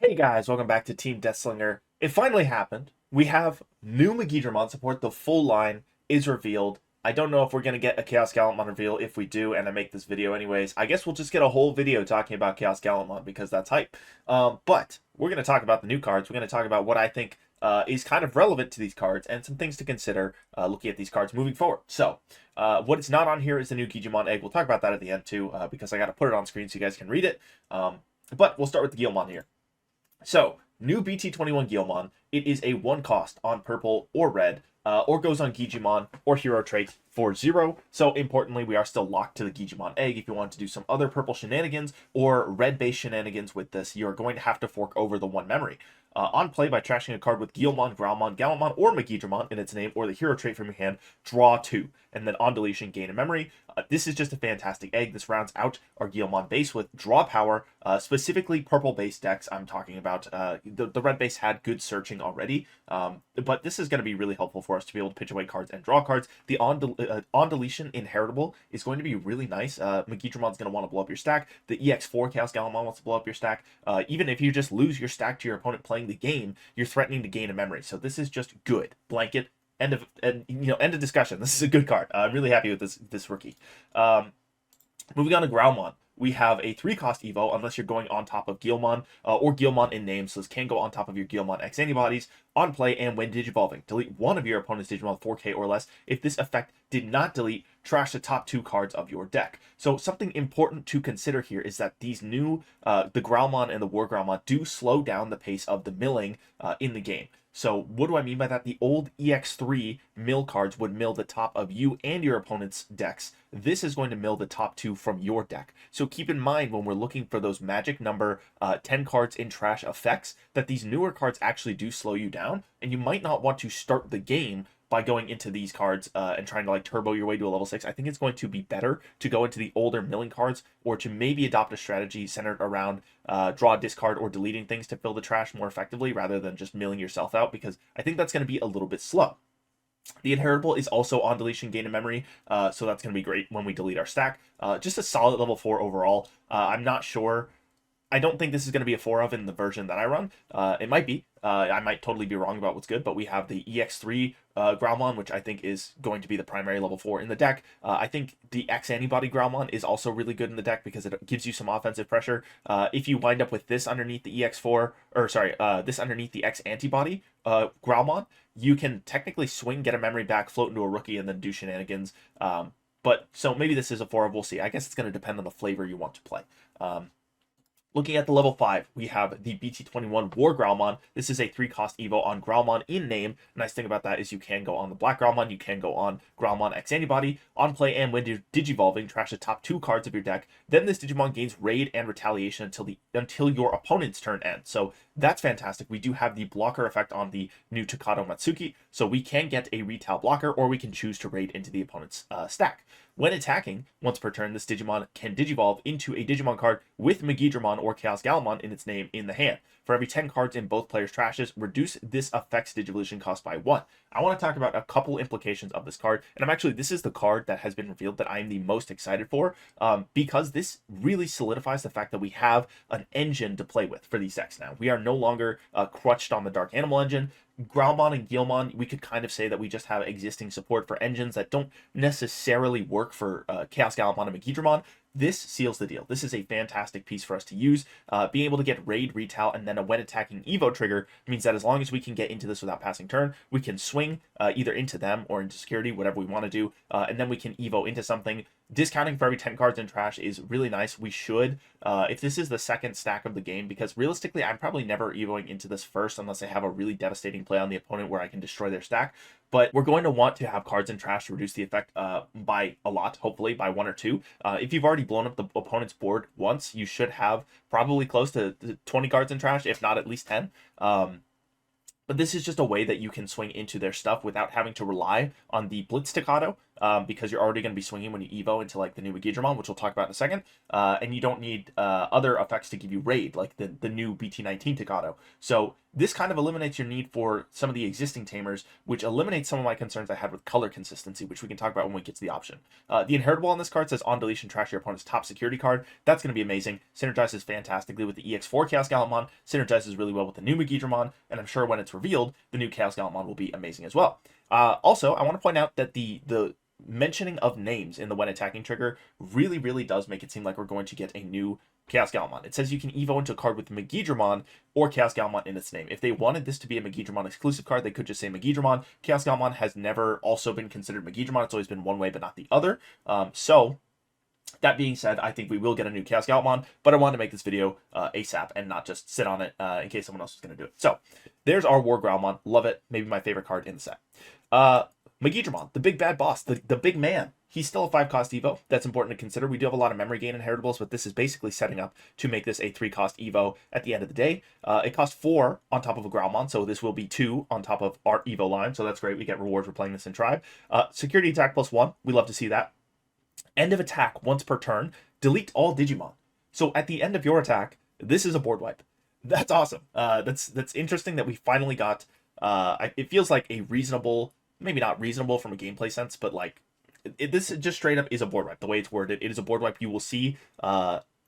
Hey guys, welcome back to Team Death Slinger. It finally happened. We have new Megidramon support. The full line is revealed. I don't know if we're going to get a Chaos Gallantmon reveal. If we do, and I make this video anyways, I guess we'll just get a whole video talking about Chaos Gallantmon because that's hype. But we're going to talk about the new cards. We're going to talk about what I think is kind of relevant to these cards and some things to consider looking at these cards moving forward. So, what is not on here is the new Guilmon egg. We'll talk about that at the end too because I got to put it on screen so you guys can read it. But we'll start with the Guilmon here. So, new BT21 Guilmon, it is a 1 cost on purple or red, or goes on Guilmon or hero trait for 0. So, importantly, we are still locked to the Guilmon egg. If you want to do some other purple shenanigans or red-based shenanigans with this, you're going to have to fork over the 1 memory. On play, by trashing a card with Guilmon, Growlmon, Guilmon, or Megidramon in its name, or the hero trait from your hand, draw 2. And then on deletion, gain a memory. This is just a fantastic egg. This rounds out our Guilmon base with draw power, specifically purple base decks. I'm talking about the red base had good searching already, but this is going to be really helpful for us to be able to pitch away cards and draw cards. The on deletion inheritable is going to be really nice. Megidramon's going to want to blow up your stack. The EX4 Chaos Gallantmon wants to blow up your stack. Even if you just lose your stack to your opponent playing the game, you're threatening to gain a memory. So this is just good. Blanket. End of discussion. This is a good card. I'm really happy with this rookie. Moving on to Growlmon. We have a 3-cost Evo, unless you're going on top of Guilmon, or Guilmon in name, so this can go on top of your Guilmon X-antibodies, on play, and when digivolving. Delete one of your opponent's Digimon 4K or less. If this effect did not delete, trash the top 2 cards of your deck. So something important to consider here is that these new, the Growlmon and the WarGrowlmon do slow down the pace of the milling in the game. So what do I mean by that? The old EX3 mill cards would mill the top of you and your opponent's decks. This is going to mill the top 2 from your deck. So keep in mind when we're looking for those magic number 10 cards in trash effects that these newer cards actually do slow you down, and you might not want to start the game by going into these cards and trying to like turbo your way to a level 6. I think it's going to be better to go into the older milling cards, or to maybe adopt a strategy centered around draw, discard, or deleting things to fill the trash more effectively rather than just milling yourself out, because I think that's going to be a little bit slow. The inheritable is also on deletion, gain a memory, so that's going to be great when we delete our stack. Just a solid level 4 overall. I'm not sure. I don't think this is going to be a 4 of in the version that I run. It might be. I might totally be wrong about what's good, but we have the EX3 Growlmon, which I think is going to be the primary level 4 in the deck. I think the X-antibody Growlmon is also really good in the deck because it gives you some offensive pressure. If you wind up with this underneath the EX4, or sorry, this underneath the X-antibody Growlmon, you can technically swing, get a memory back, float into a rookie, and then do shenanigans. But so maybe this is a 4 of, we'll see. I guess it's going to depend on the flavor you want to play. Looking at the level 5, we have the BT21 WarGrowlmon. This is a 3-cost Evo on Growlmon in name. The nice thing about that is you can go on the Black Growlmon, you can go on Growlmon X-antibody. On play and when digivolving, trash the top 2 cards of your deck. Then this Digimon gains raid and retaliation until your opponent's turn ends. So that's fantastic. We do have the blocker effect on the new Takato Matsuki, so we can get a retail blocker, or we can choose to raid into the opponent's stack. When attacking, once per turn, this Digimon can digivolve into a Digimon card with Megidramon or Chaos Gallantmon in its name in the hand. For every 10 cards in both players' trashes, reduce this effect's digivolution cost by 1. I want to talk about a couple implications of this card, and this is the card that has been revealed that I am the most excited for, because this really solidifies the fact that we have an engine to play with for these decks now. We are no longer crutched on the Dark Animal engine. Growlmon and Guilmon, we could kind of say that we just have existing support for engines that don't necessarily work for Chaos Gallantmon and Megidramon. This seals the deal. This is a fantastic piece for us to use. Being able to get raid, retail, and then a when attacking Evo trigger means that as long as we can get into this without passing turn, we can swing either into them or into security, whatever we want to do, and then we can Evo into something. Discounting for every 10 cards in trash is really nice. We should, if this is the second stack of the game, because realistically, I'm probably never Evoing into this first unless I have a really devastating play on the opponent where I can destroy their stack. But we're going to want to have cards in trash to reduce the effect by a lot, hopefully by 1 or 2. If you've already blown up the opponent's board once, you should have probably close to 20 cards in trash, if not at least 10. But this is just a way that you can swing into their stuff without having to rely on the Blitz Staccato. because you're already going to be swinging when you evo into like the new Megidramon, which we'll talk about in a second. And you don't need other effects to give you raid, like the new BT19 Takato. So this kind of eliminates your need for some of the existing tamers, which eliminates some of my concerns I had with color consistency, which we can talk about when we get to the option. The inheritable on this card says on deletion, trash your opponent's top security card. That's going to be amazing. Synergizes fantastically with the EX4 Chaos Guilmon, synergizes really well with the new Megidramon, and I'm sure when it's revealed, the new Chaos Guilmon will be amazing as well. Also, I want to point out that the mentioning of names in the when attacking trigger really does make it seem like we're going to get a new Chaos Guilmon. It says you can evo into a card with Megidramon or Chaos Guilmon in its name. If they wanted this to be a Megidramon exclusive card, they could just say Megidramon. Chaos Guilmon has never also been considered Megidramon. It's always been one way but not the other. So that being said, I think we will get a new Chaos Guilmon, but I wanted to make this video ASAP and not just sit on it in case someone else is going to do it. So there's our WarGrowlmon. Love it. Maybe my favorite card in the set. Megidramon, the big bad boss, the big man. He's still a 5-cost Evo. That's important to consider. We do have a lot of memory gain inheritables, but this is basically setting up to make this a 3-cost Evo at the end of the day. It costs 4 on top of a Growlmon, so this will be 2 on top of our Evo line, so that's great. We get rewards for playing this in Tribe. Security attack +1. We love to see that. End of attack once per turn. Delete all Digimon. So at the end of your attack, this is a board wipe. That's awesome. That's interesting that we finally got... it feels like a reasonable... Maybe not reasonable from a gameplay sense, but like this just straight up is a board wipe. The way it's worded, it is a board wipe you will see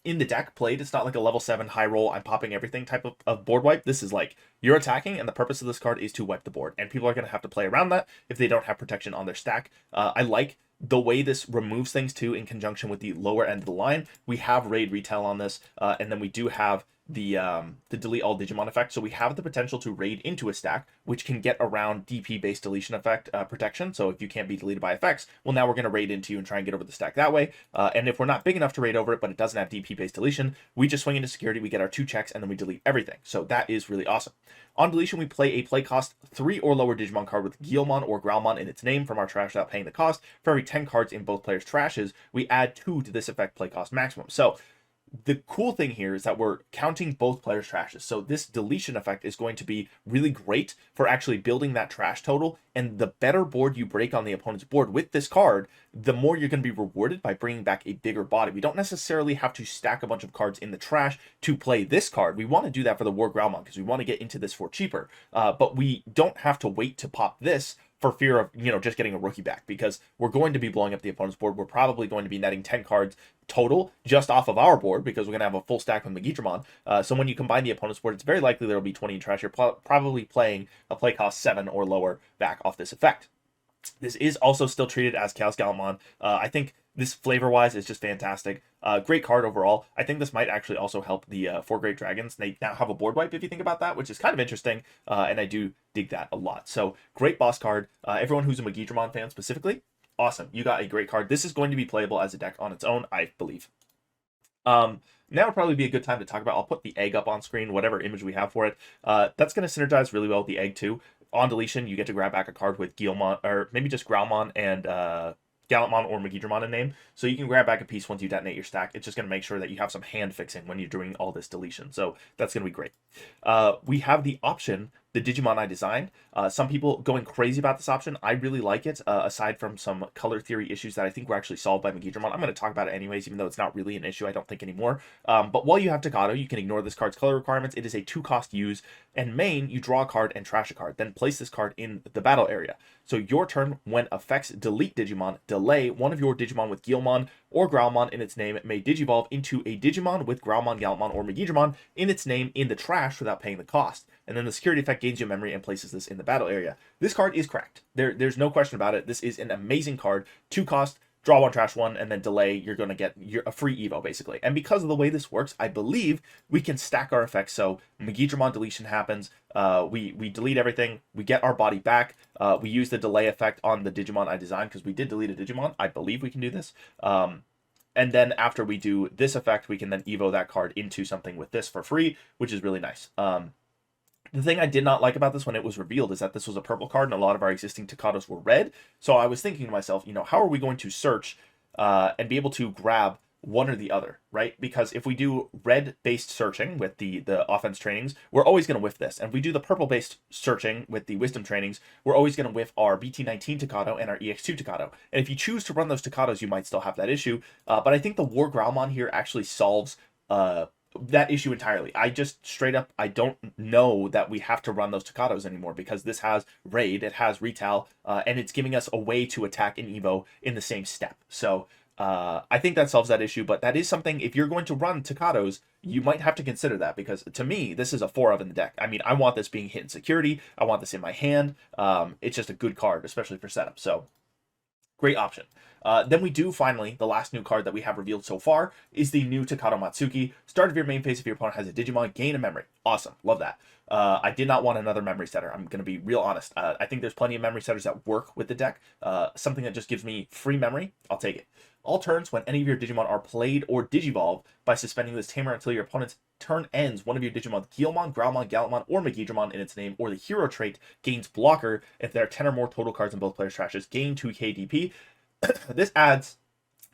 in the deck played. It's not like a level 7 high roll, I'm popping everything type of board wipe. This is like you're attacking, and the purpose of this card is to wipe the board, and people are going to have to play around that if they don't have protection on their stack. I like the way this removes things too in conjunction with the lower end of the line. We have raid retail on this, and then we do have the delete all Digimon effect, so we have the potential to raid into a stack, which can get around DP based deletion effect protection. So if you can't be deleted by effects, well, now we're going to raid into you and try and get over the stack that way. And if we're not big enough to raid over it, but it doesn't have DP based deletion, we just swing into security, we get our 2 checks, and then we delete everything. So that is really awesome. On deletion, we play a play cost 3 or lower Digimon card with Guilmon or Growlmon in its name from our trash without paying the cost. For every 10 cards in both players' trashes, we add 2 to this effect play cost maximum. So the cool thing here is that we're counting both players' trashes. So this deletion effect is going to be really great for actually building that trash total. And the better board you break on the opponent's board with this card, the more you're going to be rewarded by bringing back a bigger body. We don't necessarily have to stack a bunch of cards in the trash to play this card. We want to do that for the WarGrowlmon because we want to get into this for cheaper. But we don't have to wait to pop this for fear of, just getting a rookie back, because we're going to be blowing up the opponent's board. We're probably going to be netting 10 cards total just off of our board because we're going to have a full stack with Megidramon. So when you combine the opponent's board, it's very likely there will be 20 in trash. You're probably playing a play cost 7 or lower back off this effect. This is also still treated as Chaos Guilmon. I think this flavor-wise is just fantastic. Great card overall. I think this might actually also help the 4 Great Dragons. They now have a board wipe if you think about that, which is kind of interesting, and I do dig that a lot. So great boss card. Everyone who's a Megidramon fan specifically, awesome. You got a great card. This is going to be playable as a deck on its own, I believe. Now would probably be a good time to talk about, I'll put the egg up on screen, whatever image we have for it. That's going to synergize really well with the egg too. On deletion, you get to grab back a card with Guilmon, or maybe just Growlmon and Guilmon or Megidramon in name. So you can grab back a piece once you detonate your stack. It's just going to make sure that you have some hand fixing when you're doing all this deletion. So that's going to be great. We have the option, the Digimon I designed. Some people going crazy about this option. I really like it, aside from some color theory issues that I think were actually solved by Megidramon. I'm going to talk about it anyways, even though it's not really an issue, I don't think, anymore. But while you have Takato, you can ignore this card's color requirements. It is a 2-cost use, and main, you draw a card and trash a card. Then place this card in the battle area. So your turn, when effects delete Digimon, delay one of your Digimon with Guilmon or Growlmon in its name may digivolve into a Digimon with Growlmon, Guilmon, or Megidramon in its name in the trash without paying the cost. And then the security effect gains you memory and places this in the battle area. This card is cracked. There's no question about it. This is an amazing card. 2 cost, draw 1, trash 1, and then delay. You're going to get a free Evo, basically. And because of the way this works, I believe we can stack our effects. So Megidramon deletion happens. We delete everything. We get our body back. We use the delay effect on the Digimon I designed because we did delete a Digimon. I believe we can do this. And then after we do this effect, we can then Evo that card into something with this for free, which is really nice. The thing I did not like about this when it was revealed is that this was a purple card and a lot of our existing Takatos were red. So I was thinking to myself, how are we going to search and be able to grab one or the other, right? Because if we do red-based searching with the offense trainings, we're always going to whiff this. And if we do the purple-based searching with the wisdom trainings, we're always going to whiff our BT19 Takato and our EX2 Takato. And if you choose to run those Takatos, you might still have that issue. But I think the WarGrowlmon here actually solves that issue entirely. I just straight up, I don't know that we have to run those Takatos anymore, because this has raid, it has retail, and it's giving us a way to attack an Evo in the same step. So I think that solves that issue, but that is something, if you're going to run Takatos, you might have to consider that, because to me, this is a 4 of in the deck. I mean, I want this being hidden security. I want this in my hand. It's just a good card, especially for setup. So great option. Then we do finally, the last new card that we have revealed so far is the new Takato Matsuki. Start of your main phase if your opponent has a Digimon, gain a memory. Awesome. Love that. I did not want another memory setter. I'm going to be real honest. I think there's plenty of memory setters that work with the deck. Something that just gives me free memory, I'll take it. All turns, when any of your Digimon are played or Digivolve, by suspending this tamer until your opponent's turn ends, one of your Digimon Guilmon, Growlmon, Guilmon, or Megidramon in its name, or the hero trait, gains blocker if there are 10 or more total cards in both players' trashes, gain 2k DP. This adds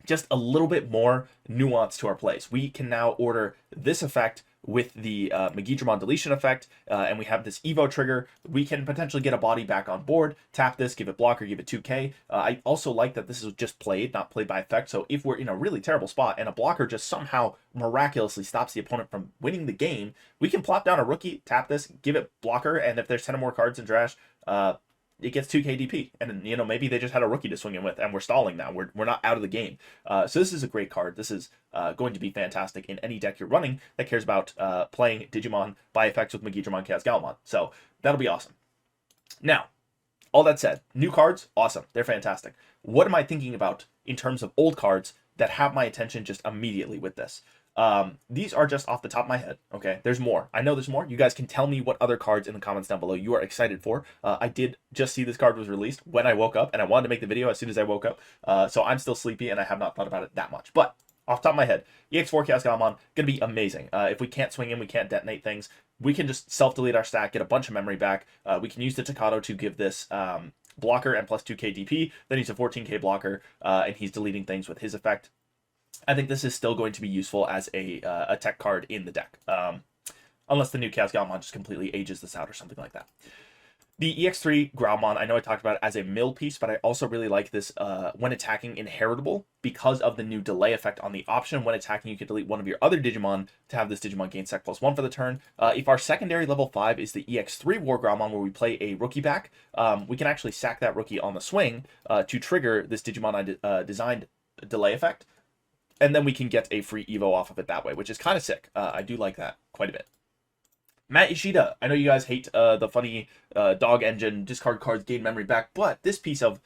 just a little bit more nuance to our plays. We can now order this effect with the Megidramon deletion effect, and we have this Evo trigger. We can potentially get a body back on board, tap this, give it blocker, give it 2k. I also like that this is just played, not played by effect. So if we're in a really terrible spot and a blocker just somehow miraculously stops the opponent from winning the game, we can plop down a rookie, tap this, give it blocker, and if there's 10 or more cards in trash, it gets 2k DP, and you know, maybe they just had a rookie to swing in with, and we're stalling now. We're not out of the game. So this is a great card. This is going to be fantastic in any deck you're running that cares about playing Digimon by effects with Megidramon, Chaos Guilmon. So that'll be awesome. Now, all that said, new cards, awesome. They're fantastic. What am I thinking about in terms of old cards that have my attention just immediately with this? These are just off the top of my head. Okay, there's more. I know there's more. You guys can tell me what other cards in the comments down below you are excited for. I did just see this card was released when I woke up, and I wanted to make the video as soon as I woke up. So I'm still sleepy, and I have not thought about it that much. But off the top of my head, EX4 Chaos Guilmon, gonna be amazing. If we can't swing in, we can't detonate things, we can just self-delete our stack, get a bunch of memory back. We can use the Takato to give this blocker and plus 2k DP. Then he's a 14k blocker, and he's deleting things with his effect. I think this is still going to be useful as a tech card in the deck, unless the new Chaos Guilmon just completely ages this out or something like that. The EX3 Growlmon, I know I talked about it as a mill piece, but I also really like this when attacking inheritable because of the new delay effect on the option. When attacking, you can delete one of your other Digimon to have this Digimon gain sec +1 for the turn. If our secondary level 5 is the EX3 WarGrowlmon, where we play a rookie back, we can actually sack that rookie on the swing to trigger this Digimon I designed delay effect. And then we can get a free Evo off of it that way, which is kind of sick. I do like that quite a bit. Matt Ishida, I know you guys hate the funny dog engine, discard cards, gain memory back, but this piece of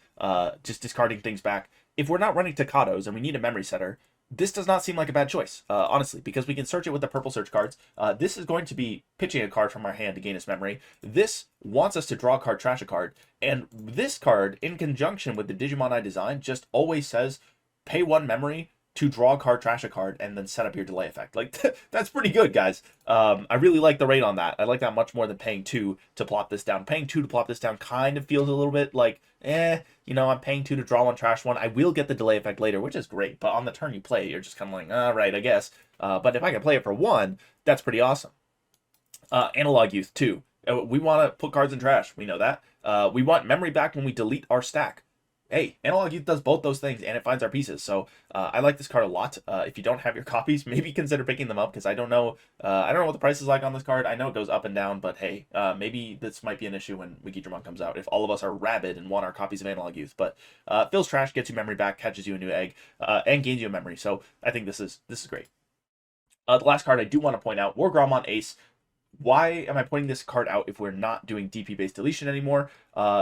just discarding things back, if we're not running Takatos and we need a memory setter, this does not seem like a bad choice, honestly, because we can search it with the purple search cards. This is going to be pitching a card from our hand to gain us memory. This wants us to draw a card, trash a card, and this card, in conjunction with the Digimon I designed, just always says, pay 1 memory to draw a card, trash a card, and then set up your delay effect. Like, that's pretty good, guys. I really like the rate on that. I like that much more than paying 2 to plop this down. Paying 2 to plop this down kind of feels a little bit like, you know, I'm paying 2 to draw 1, trash 1. I will get the delay effect later, which is great. But on the turn you play, you're just kind of like, all right, I guess. But if I can play it for 1, that's pretty awesome. Analog Youth, 2. We want to put cards in trash. We know that. We want memory back when we delete our stack. Hey, Analog Youth does both those things, and it finds our pieces. So I like this card a lot. If you don't have your copies, maybe consider picking them up, because I don't know what the price is like on this card. I know it goes up and down, but hey, maybe this might be an issue when Megidramon comes out, if all of us are rabid and want our copies of Analog Youth. But fills trash, gets you memory back, catches you a new egg, and gains you a memory. So I think this is great. The last card I do want to point out, WarGrowlmon Ace. Why am I pointing this card out if we're not doing DP-based deletion anymore?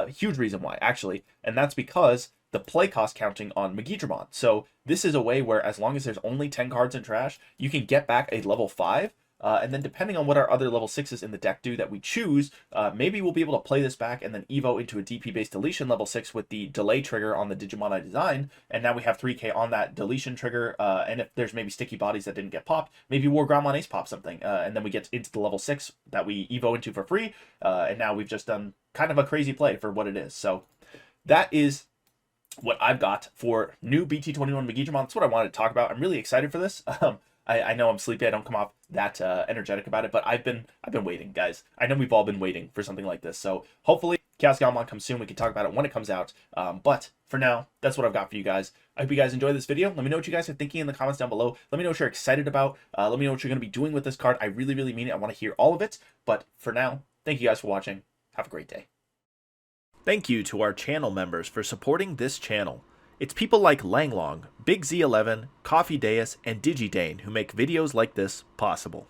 Huge reason why, actually, and that's because the play cost counting on Megidramon. So this is a way where, as long as there's only 10 cards in trash, you can get back a level 5, and then depending on what our other level 6s in the deck do that we choose, maybe we'll be able to play this back and then Evo into a DP-based deletion level 6 with the delay trigger on the Digimon I designed, and now we have 3k on that deletion trigger, and if there's maybe sticky bodies that didn't get popped, maybe WarGrowlmon Ace pops something, and then we get into the level 6 that we Evo into for free, and now we've just done kind of a crazy play for what it is. So that is what I've got for new BT21 Megidramon. That's what I wanted to talk about. I'm really excited for this. I know I'm sleepy. I don't come off that energetic about it, but I've been waiting, guys. I know we've all been waiting for something like this. So hopefully, Chaos Guilmon comes soon. We can talk about it when it comes out. But for now, that's what I've got for you guys. I hope you guys enjoy this video. Let me know what you guys are thinking in the comments down below. Let me know what you're excited about. Let me know what you're going to be doing with this card. I really, really mean it. I want to hear all of it. But for now, thank you guys for watching. Have a great day. Thank you to our channel members for supporting this channel. It's people like Langlong, Big Z11, Coffee Deus, and DigiDane who make videos like this possible.